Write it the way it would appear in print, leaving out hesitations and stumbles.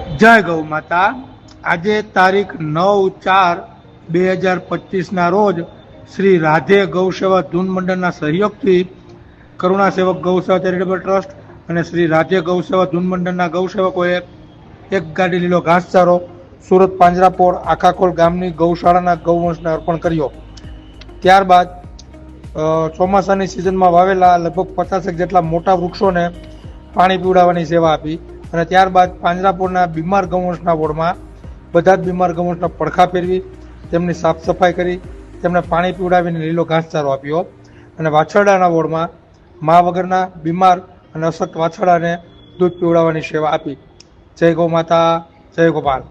જય ગૌ માતા। આજે તારીખ 9/4/2025 રોજ શ્રી રાધે ગૌસેવા ધૂન મંડળના સહયોગથી કરુણા સેવક ગૌસેવા ચેરિટેબલ ટ્રસ્ટ અને શ્રી રાધે ગૌસેવા ધૂન મંડળના ગૌસેવકોએ એક ગાડી લીલો ઘાસચારો સુરત પાંજરાપોળ આખાખોલ ગામની ગૌશાળાના ગૌવંશને અર્પણ કર્યો। ત્યારબાદ ચોમાસાની સિઝનમાં વાવેલા લગભગ 50 જેટલા મોટા વૃક્ષોને પાણી પીવડાવવાની સેવા આપી અને ત્યારબાદ પાંજરાપોળના બીમાર ગૌવંશના વોર્ડમાં બધા જ બીમાર ગૌવંશના પડખા ફેરવી તેમની સાફ સફાઈ કરી તેમને પાણી પીવડાવીને લીલો ઘાસચારો આપ્યો અને વાછરડાના વોર્ડમાં મા વગરના બીમાર અને અશક્ત વાછરડાને દૂધ પીવડાવવાની સેવા આપી। જય ગૌ માતા, જય ગોપાલ।